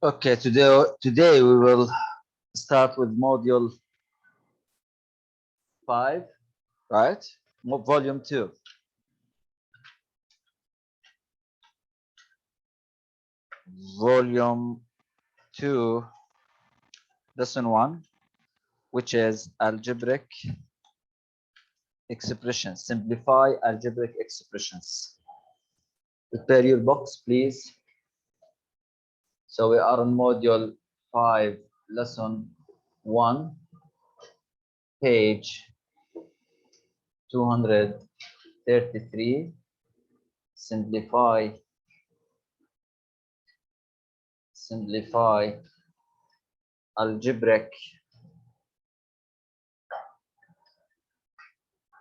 Okay, today we will start with module 5, right? Volume 2. Volume 2, lesson 1, which is algebraic expressions. Simplify algebraic expressions. Prepare your box, please. So we are on module 5, lesson 1, page 233. Simplify algebraic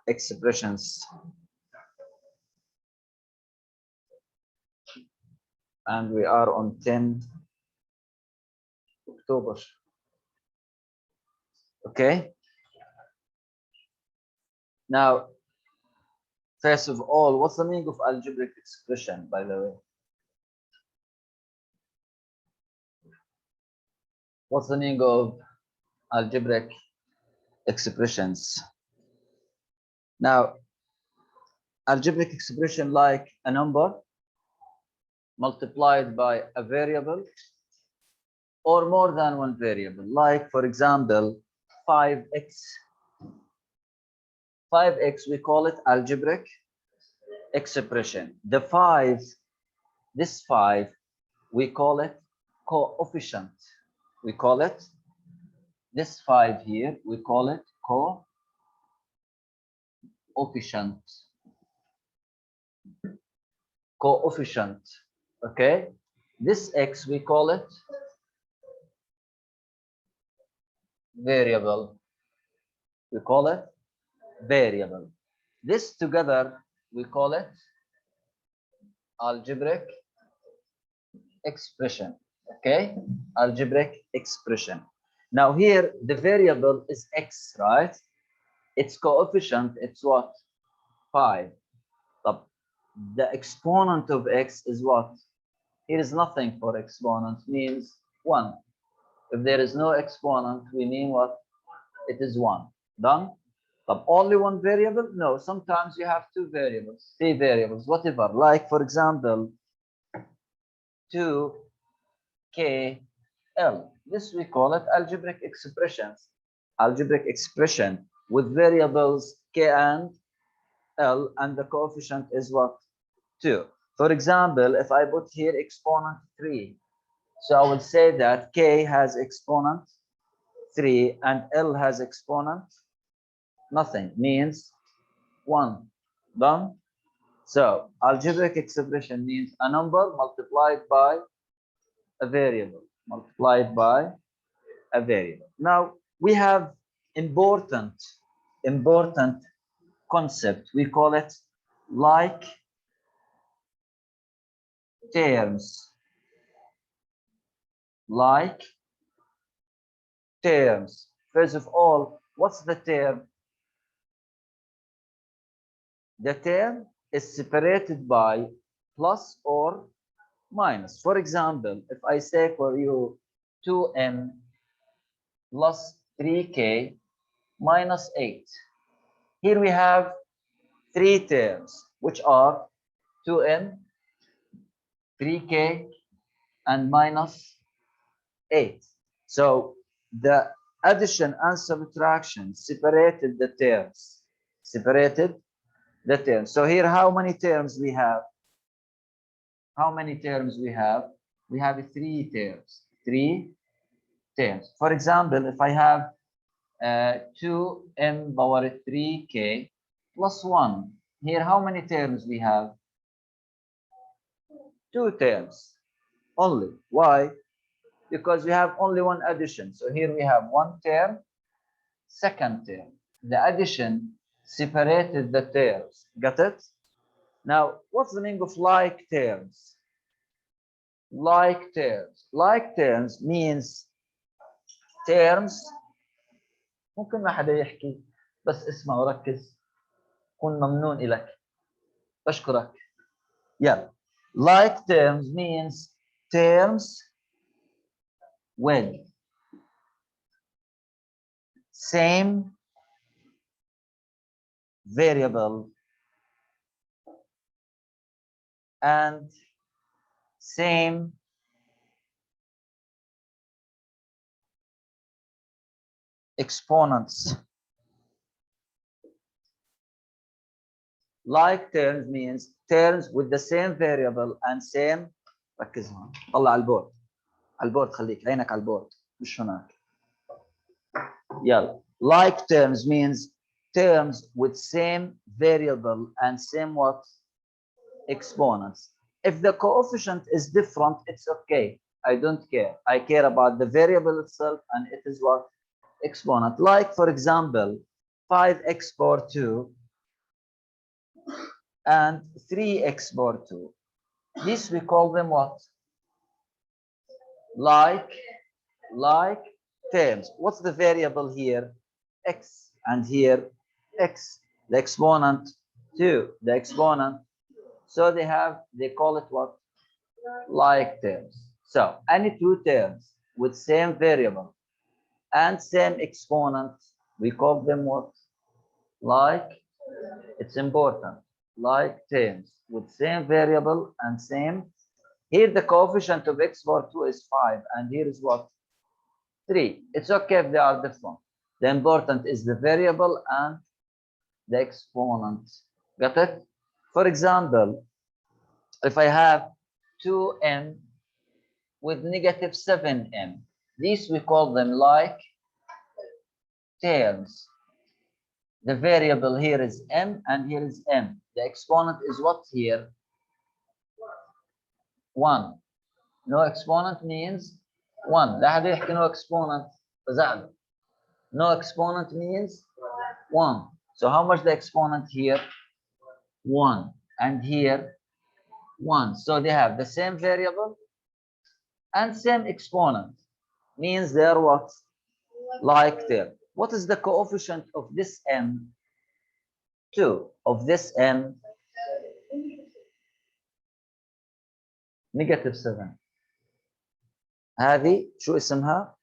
expressions, and we are on 10 October. Okay, now first of all, what's the meaning of algebraic expression, by the way? What's the meaning of algebraic expressions? Now, algebraic expression like a number multiplied by a variable or more than one variable, like for example 5x. 5x, we call it algebraic expression. The 5, this 5, we call it coefficient. We call it this 5 here, we call it coefficient. Coefficient. Okay, this x, we call it variable. We call it variable. This together, we call it algebraic expression. Okay, algebraic expression. Now here the variable is x, right? Its coefficient, it's what? 5. The exponent of x is what? Here is nothing for exponent, means 1. If there is no exponent, we mean what? It is 1. Done? But only one variable? No, sometimes you have 2 variables, 3 variables, whatever. Like for example, 2kl. This we call it algebraic expressions. Algebraic expression with variables k and l, and the coefficient is what? 2. For example, if I put here exponent 3, so I will say that k has exponent 3 and l has exponent nothing, means 1. Done? So algebraic expression means a number multiplied by a variable. Multiplied by a variable. Now we have important concept. We call it like terms. Like terms. First of all, what's the term? The term is separated by plus or minus. For example, if I say for you 2m plus 3k minus 8. Here we have 3 terms, which are 2m, 3k, and minus 8. So the addition and subtraction separated the terms. Separated the terms. So here, how many terms we have? How many terms we have? We have 3 terms. 3 terms. For example, if I have 2m power 3k plus 1. Here, how many terms we have? 2 terms only. Why? Because we have only one addition. So here we have 1 term, second term. The addition separated the terms. Got it? Now, what's the meaning of like terms? Like terms. Like terms means terms. ممكن ما حدا يحكي بس اسمع وركز. كن ممنون إلك. بشكرك. Yeah. Like terms means terms with same variable and same exponents. Like terms means terms with the same variable and same. ركز هون، طلع على البورد، على البورد، خليك عينك على البورد مش هناك. يلا. Like terms means terms with same variable and same what? Exponents. If the coefficient is different, it's okay. I don't care. I care about the variable itself and it is what? Exponent. Like, for example, 5x power 2 and 3x power 2. This we call them what? Like terms. What's the variable here? X. And here, x. The exponent 2. The exponent. So they call it what? Like terms. So any two terms with same variable and same exponent, we call them what? Like. It's important. Like terms with same variable and same. Here the coefficient of x power 2 is 5 and here is what? 3. It's okay if they are different. The important is the variable and the exponent. Got it? For example, if I have 2m with negative 7m, these we call them like terms. The variable here is m and here is m. The exponent is what here? 1. No exponent means 1. لا حد يحكي no exponent فزعل. No exponent means 1. So how much the exponent here? 1. And here 1. So they have the same variable and same exponent. Means they are what? Like there. What is the coefficient of this m? 2. Of this m? negative 7. هذه شو اسمها؟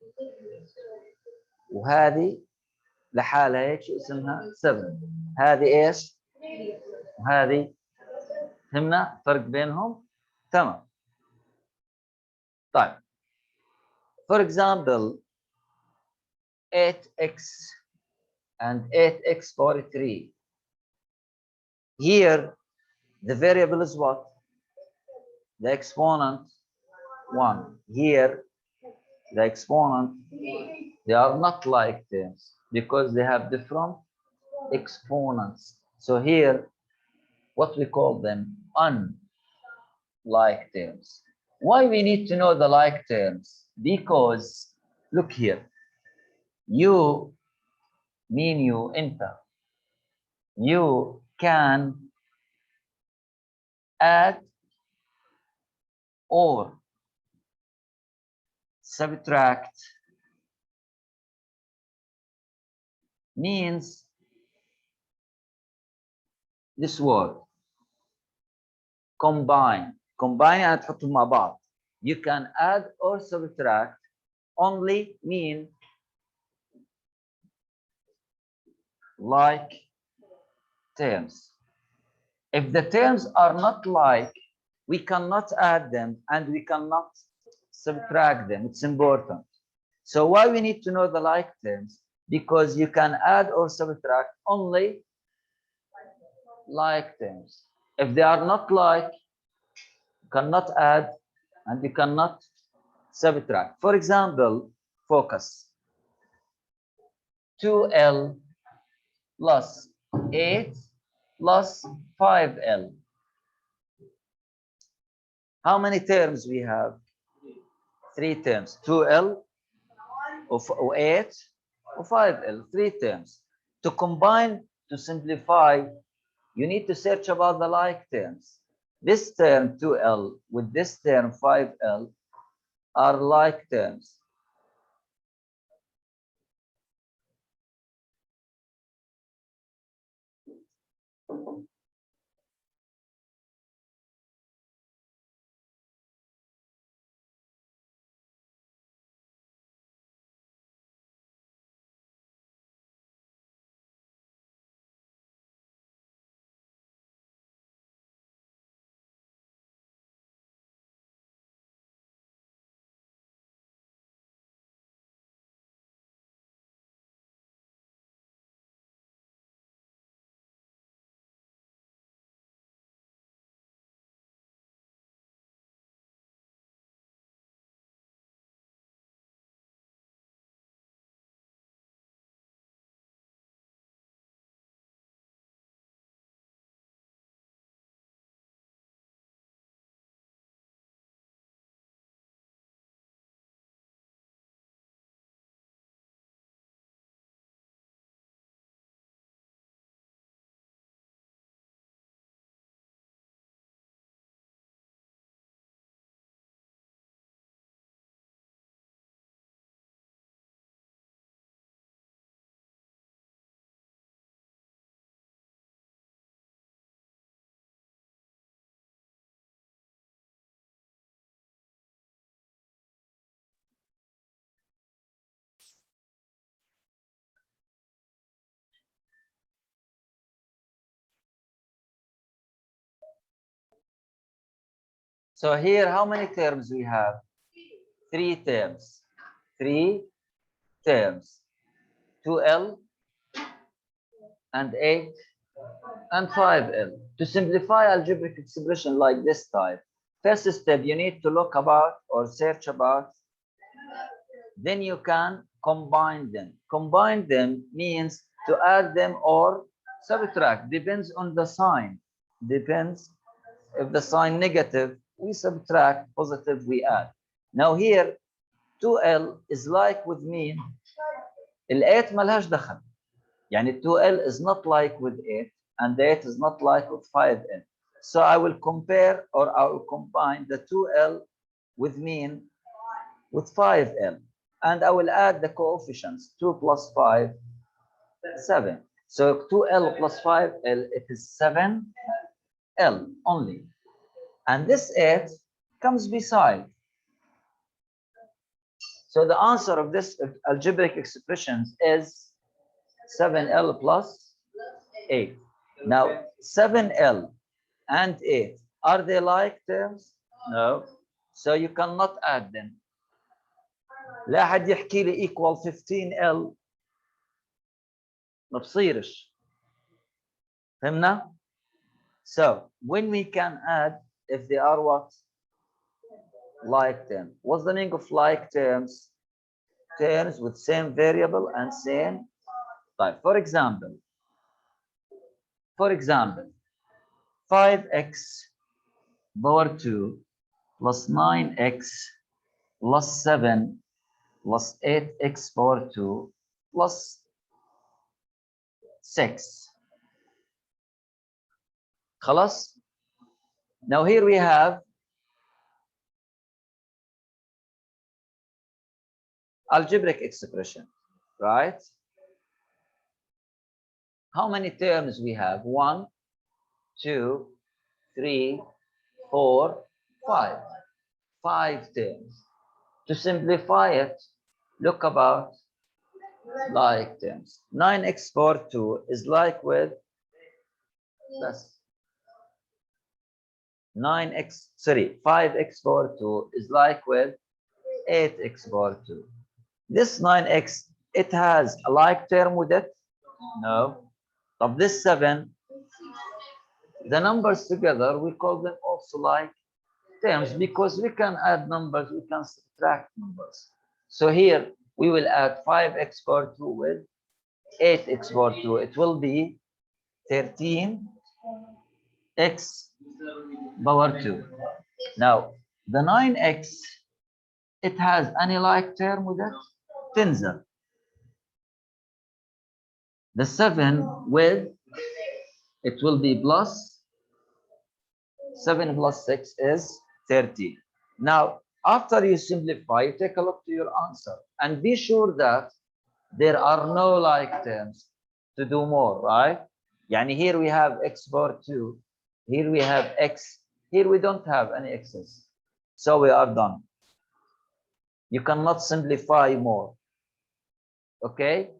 وهذه لحالها هيك شو اسمها؟ 7. هذه ايش؟ وهذه. فهمنا فرق بينهم؟ تمام. طيب. For example, 8x and 8x power 3. Here, the variable is what? The exponent 1. Here, the exponent, they are not like terms because they have different exponents. So here, what we call them? Unlike terms. Why we need to know the like terms? Because, look here, you mean you enter. You can add or subtract means this word combine. Combine يعني تحطهم مع بعض. You can add or subtract only mean like terms. If the terms are not like, we cannot add them and we cannot subtract them. It's important. So why we need to know the like terms? Because you can add or subtract only like terms. If they are not like, you cannot add and you cannot subtract. For example, focus. 2L plus 8 plus 5L. How many terms we have? 3 terms. 2L or 8 or 5L. 3 terms. To combine, to simplify, you need to search about the like terms. This term 2L with this term 5L are like terms. So here, how many terms we have? 3 terms. 3 terms. 2L and 8 and 5L. To simplify algebraic expression like this type, first step, you need to look about or search about. Then you can combine them. Combine them means to add them or subtract. Depends on the sign. Depends. If the sign negative, we subtract. Positive, we add. Now here, 2L is like with mean. ال8 ملهاش دخل. يعني 2L is not like with 8 and the 8 is not like with 5L. So I will compare or I will combine the 2L with mean with 5L. And I will add the coefficients. 2 plus 5, 7. So 2L plus 5L, it is 7L only. And this 8 comes beside. So the answer of this algebraic expression is 7L plus 8. Now, 7L and 8, are they like terms? No. So you cannot add them. لا حد يحكي لي equal 15L. ما بصيرش. فهمنا؟ So when we can add if they are what? Like terms. What's the meaning of like terms? Terms with same variable and same type. For example, 5x power 2 plus 9x plus 7 plus 8x power 2 plus 6. خلاص? Now here we have algebraic expression, right? How many terms we have? 1, 2, 3, 4, 5. 5 terms. To simplify it, look about like terms. 9x power 2 is like with plus 5x power 2 is like with 8x power 2. This 9x, it has a like term with it? No. Of this 7, the numbers together, we call them also like terms because we can add numbers, we can subtract numbers. So here, we will add 5x power 2 with 8x power 2. It will be 13x power 2. Now, the 9x, it has any like term with it? Tensor. The 7 with, it will be plus 7 plus 6 is 30. Now, after you simplify, you take a look to your answer and be sure that there are no like terms to do more, right? Yani here we have x power 2, here we have x, here we don't have any x's. So we are done. You cannot simplify more. Okay?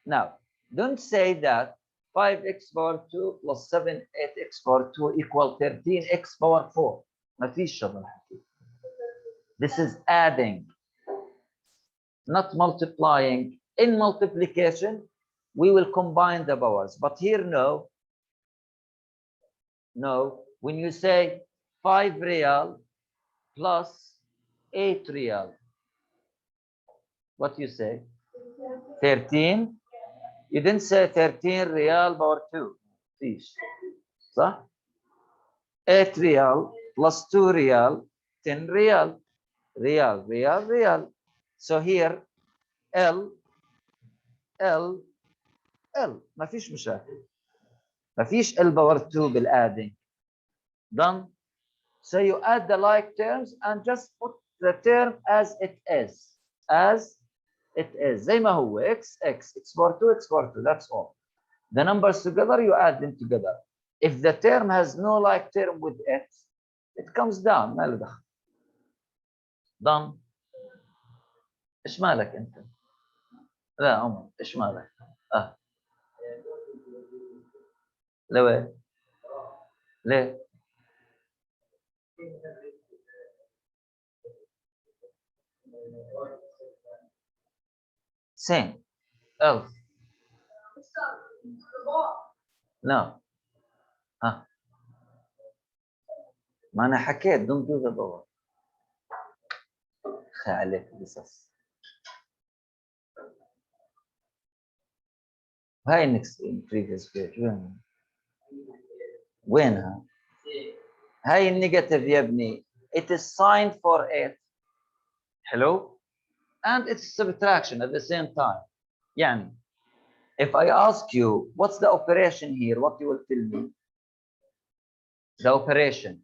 Now, don't say that 5x power 2 plus 7, 8x power 2 equal 13x power 4. ما فيش شغل حكي. This is adding, not multiplying. In multiplication, we will combine the powers. But here, no. No. When you say 5 real plus 8 real, what you say? 13. You didn't say 13 real power 2. فيش. صح? 8 real plus 2 real, 10 real. Real. So here, L, ما فيش مشاكل. ما فيش L power 2 بالadding. Done. So you add the like terms and just put the term as it is. As it is. زي ما هو x power 2, x power 2. That's all. The numbers together, you add them together. If the term has no like term with it, it comes down. ما له دخل. Done. ايش مالك انت؟ لا عمر ايش مالك؟ ليه؟ ليه؟ same else no ها ما انا حكيت don't do the bubble عليك قصص هاي next previous page وينها هاي النيجاتيف يا ابني it is sign for it حلو and it's subtraction at the same time يعني if I ask you what's the operation here what you will tell me the operation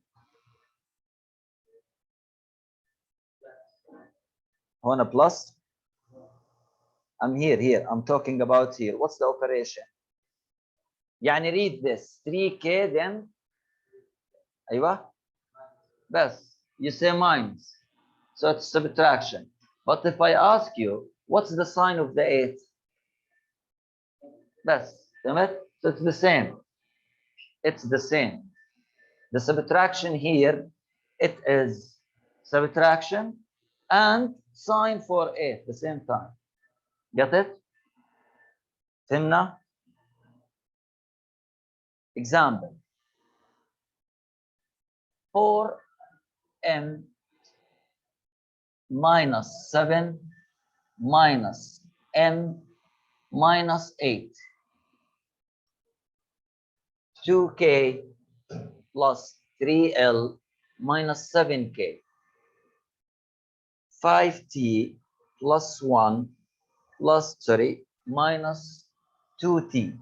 هنا plus I'm here I'm talking about here what's the operation يعني read this 3k then ايوه بس you say minus so it's subtraction but if I ask you what's the sign of the 8 بس تمام so it's the same the subtraction here it is subtraction and sign for 8 the same time get it فهمنا example 4m minus 7 minus m minus 8 2k plus 3l minus 7k 5t plus 1 plus minus 2t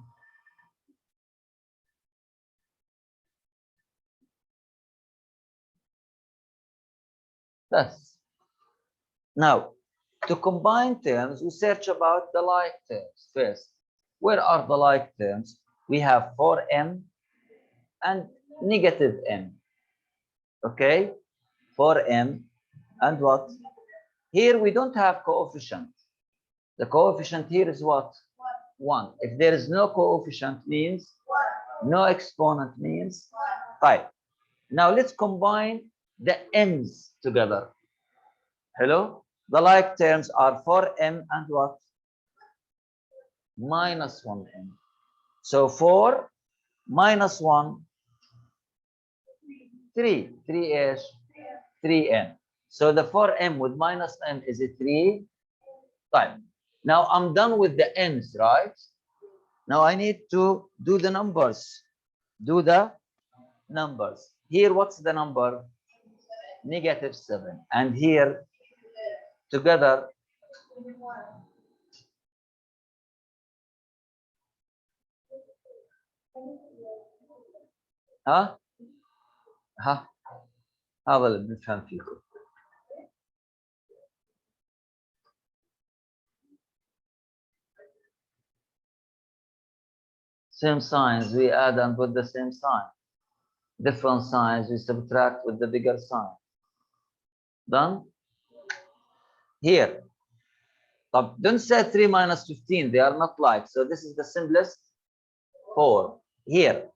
that's now to combine terms we search about the like terms first where are the like terms we have 4m and negative m okay 4m and what here we don't have coefficient the coefficient here is what 1 if there is no coefficient means no exponent means 5 now let's combine the m's together hello the like terms are 4m and what minus 1m so 4 minus 1 3 3 3m so the 4m with minus m is a 3 time now I'm done with the n's right now I need to do the numbers here what's the number negative 7 and here together ها هذا اللي بنفهم فيكم same signs we add and put the same sign different signs we subtract with the bigger sign done here طب don't say 3 minus 15 they are not like so this is the simplest 4 here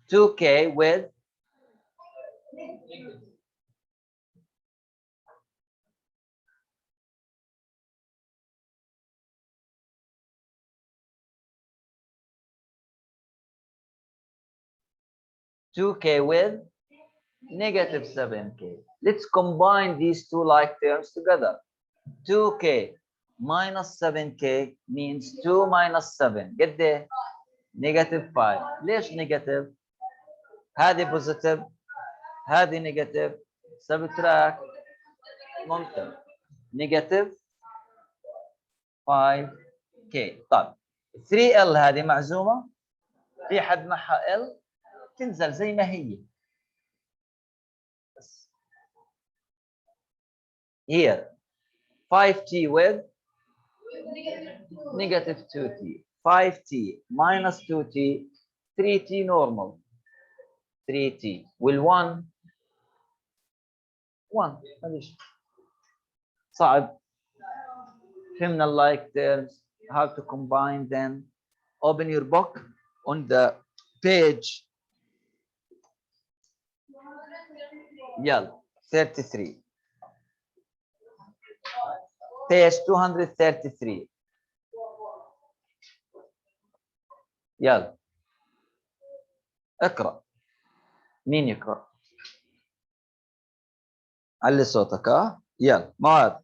2k with 2k with negative 7k. Let's combine these two like terms together. 2k minus 7k means 2 minus 7. Get there? Negative 5. ليش negative؟ هذه positive هذه negative. Subtract. ممتاز. Negative 5k. طيب 3l هذه معزومة. في حد معها l تنزل زي ما هي. Here 5t with negative 2t. 5t minus 2t 3t normal 3t will 1 معليش صعب فهمنا like terms how to combine them open your book on the page يلا 33 page 233. يلا اقرأ. مين يقرأ؟ علي صوتك. يلا معاذ.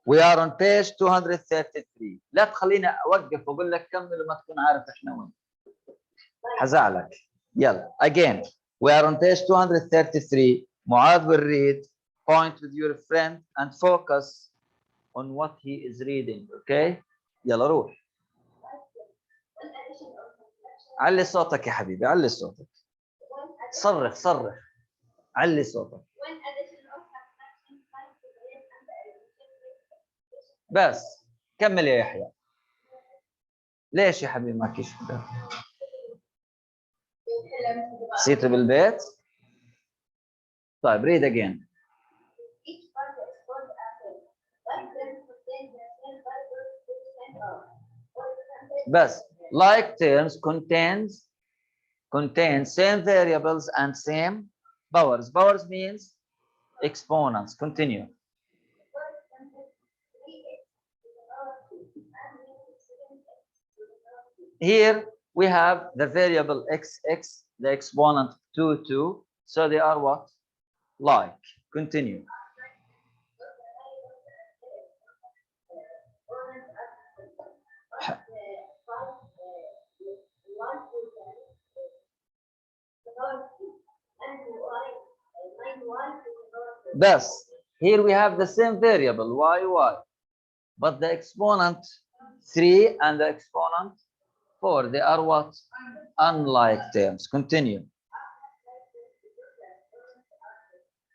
We are on page 233. لا تخليني اوقف واقول لك كمل وما تكون عارف احنا وين. حزعلك. يلا again. We are on page 233. معاذ will read. Point with your friend and focus on what he is reading. Okay? يلا روح. علي صوتك يا حبيبي، علي صوتك. صرخ صرخ. علي صوتك. بس كمل يا يحيى. ليش يا حبيبي ما كيش كده؟ نسيته بالبيت؟ طيب read again. بس like terms contain same variables and same powers. Powers means exponents. Continue. Here we have the variable x, the exponent 2, 2. So they are what? Like. Continue. Thus, here we have the same variable y, but the exponent 3 and the exponent 4, they are what? Unlike terms. Continue.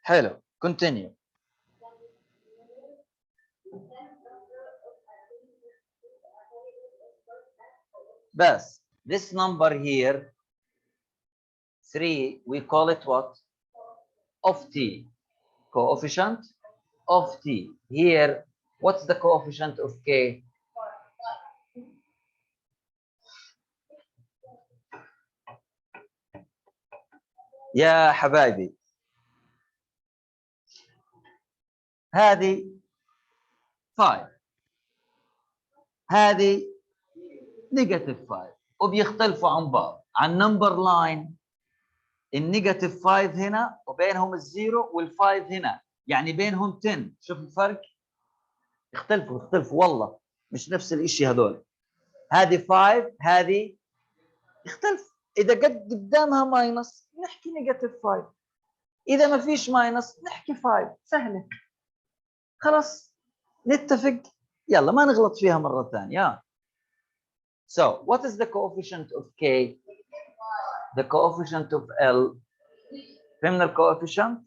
Hello. Continue. Thus, this number here, 3, we call it what? Of t. Coefficient of t. Here, what's the coefficient of k? يا حبايبي هذه 5 هذه نيجاتيف 5 وبيختلفوا عن بعض. عن نمبر لاين النيجاتيف 5 هنا وبينهم الزيرو والفايف هنا، يعني بينهم 10. شوف الفرق، يختلفوا والله، مش نفس الشيء هذول. هذه 5 هذه يختلف. اذا قدامها ماينس نحكي نيجاتيف 5، اذا ما فيش ماينس نحكي 5. سهله خلاص نتفق، يلا ما نغلط فيها مره ثانيه. So what is the coefficient of k? The coefficient of L. فهمنا الcoefficient?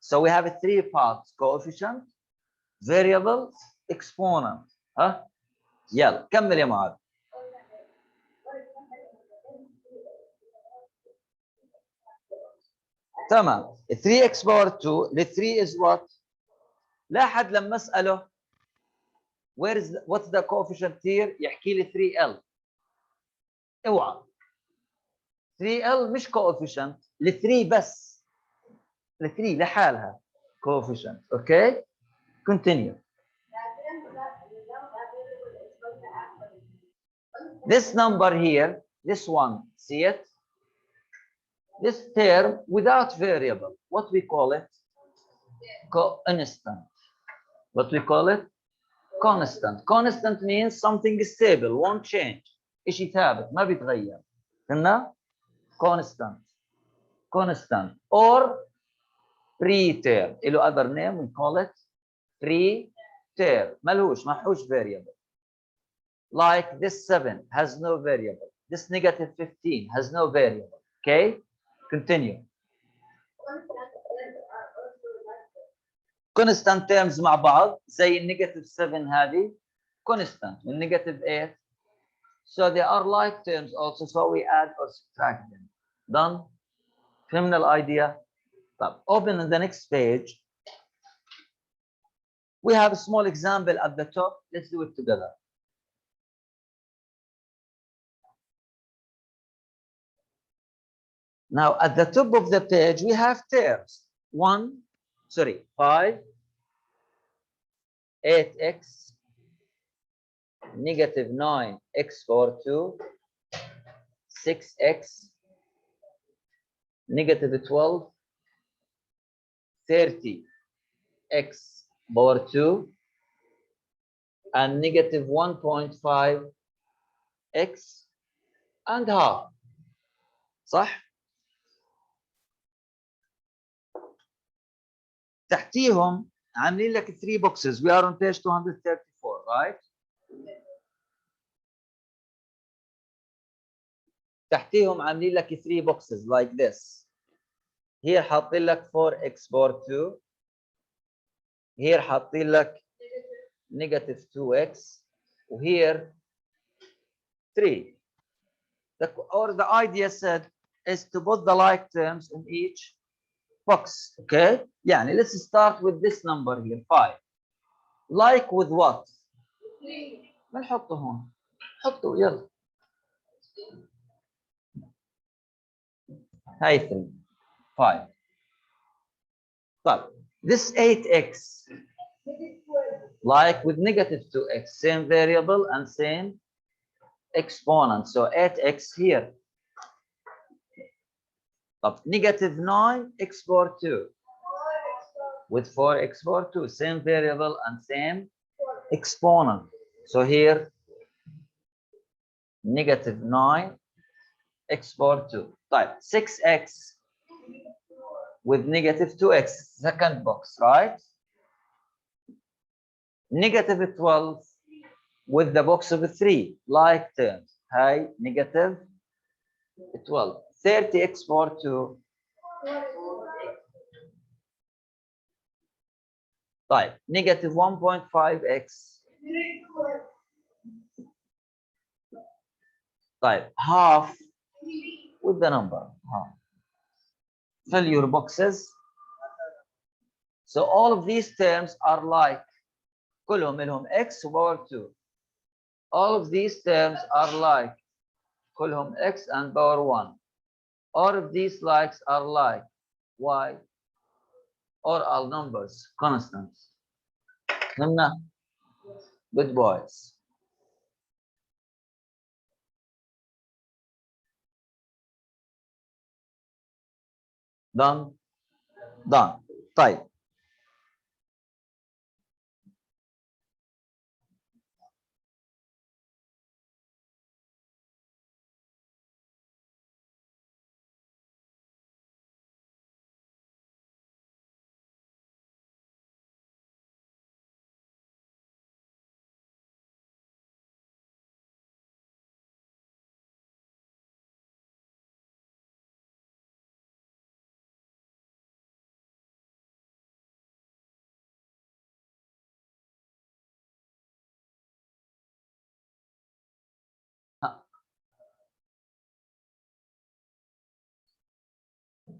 So we have 3 parts: coefficient, variable, exponent. يلا كمل يا معاذ. تمام. 3x power 2. The 3 is what? لاحظ لما اساله what's the coefficient here يحكي لي 3L. اوعى 3L مش coefficient، ال 3 بس، ال 3 لحالها coefficient. Okay, continue. This number here, this one, see it? This term without variable, what we call it? Constant. What we call it? Constant. Constant means something is stable, won't change. شيء ثابت ما بيتغير. فهمنا؟ Constant. Constant or preterm. له other name, we call it preterm. ملهوش variable. Like this 7 has no variable. This negative 15 has no variable. Okay? Continue. Constant terms مع بعض زي النيجاتيف 7 هذه constant والنيجاتيف 8. So they are like terms also, so we add or subtract them. Done? فهمنا الidea? طب open on the next page. We have a small example at the top. Let's do it together. Now at the top of the page we have terms 1, sorry, 5, 8x, negative 9x power 2, 6x, negative 12, 30x power 2, and negative 1.5x and half. صح؟ تحتيهم عاملين لك 3 boxes. We are on page 234, right? تحتيهم عاملين لك 3 boxes like this. Here حاطين لك 4x power 2. Here حاطين لك negative 2x. وhere 3. The idea said is to put the like terms in each box. Okay? يعني let's start with this number here 5. Like with what? 3. ما نحطه هون. حطه يلا. هاي 3. 5. طيب this 8x like with negative 2x, same variable and same exponent. So 8x here. طب negative 9x power 2 with 4x power 2, same variable and same exponent. So here negative 9x power 2. طيب 6x with negative 2x, second box, right? Negative 12 with the box of 3, like terms. High negative 12. 30x power 2. طيب negative 1.5x. طيب half with the number half. Fill your boxes. So all of these terms are like كلهم لهم x power 2. All of these terms are like كلهم x and power 1. All of these likes are like y or all numbers, constants. فهمنا؟ Good boys. Done. Done. طيب.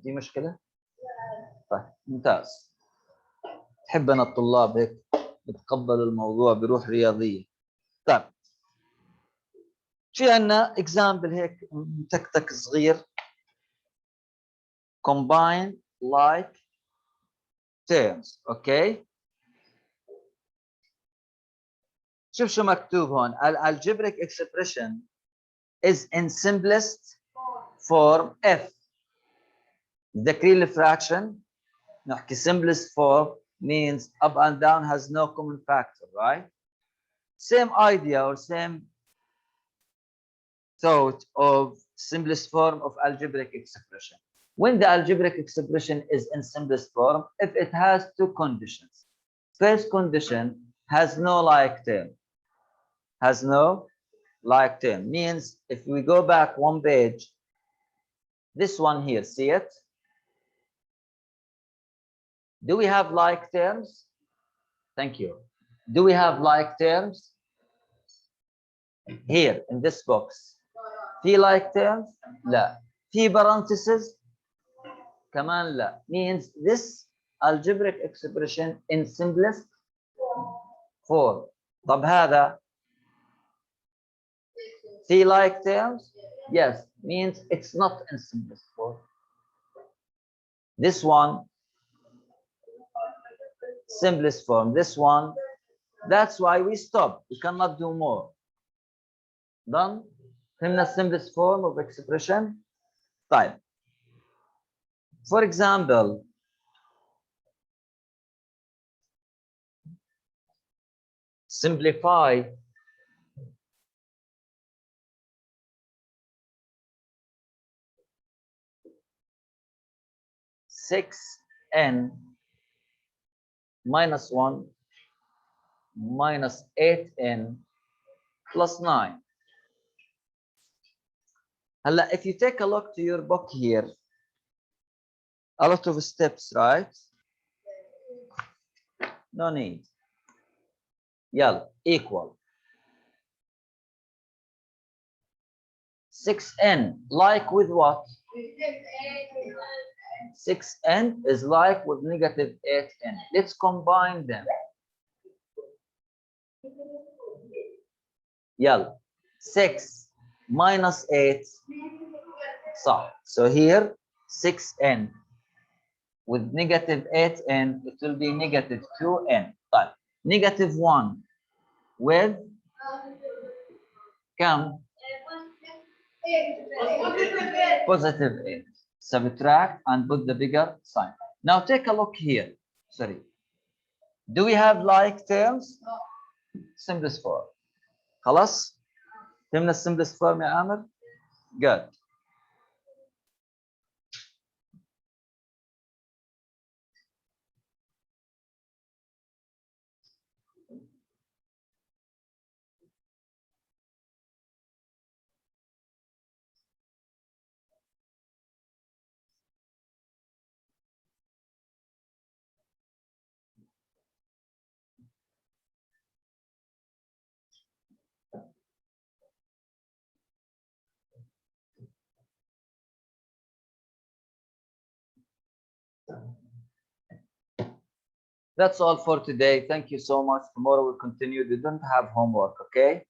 دي مشكلة؟ طيب ممتاز. تحب أنا الطلاب هيك بتقبل الموضوع بروح رياضية. طيب في عندنا example هيك تك صغير. Combine like terms. اوكي. شوف شو مكتوب هون. Algebraic expression is in simplest form if the Creel fraction نحكي simplest form means up and down has no common factor, right? Same idea or same thought of simplest form of algebraic expression. When the algebraic expression is in simplest form, if it has two conditions. First condition has no like term. Has no like term. Means if we go back one page, this one here, see it? Do we have like terms? Thank you. Do we have like terms? Here in this box. في like terms? لا. في parentheses? كمان لا. Means this algebraic expression in simplest form. طب هذا في like terms? Yes. Means it's not in simplest form. This one simplest form. This one, that's why we stop. We cannot do more. Done. فهمنا simplest form of expression. طيب. For example, simplify 6n minus 1 minus 8n plus 9. هلا, if you take a look to your book here, a lot of steps, right? No need. يلا, equal 6n, like with what? 6n is like with negative 8n. Let's combine them. يلا, 6 minus 8 صح. So here 6n with negative 8n, it will be negative 2n. طيب, negative 1 with كم? Positive 8. Subtract and put the bigger sign. Now take a look here. Sorry. Do we have like terms? Simplest form. خلاص؟ فهمنا simplest form يا عامر؟ Good. That's all for today. Thank you so much. Tomorrow we'll continue. We don't have homework, okay?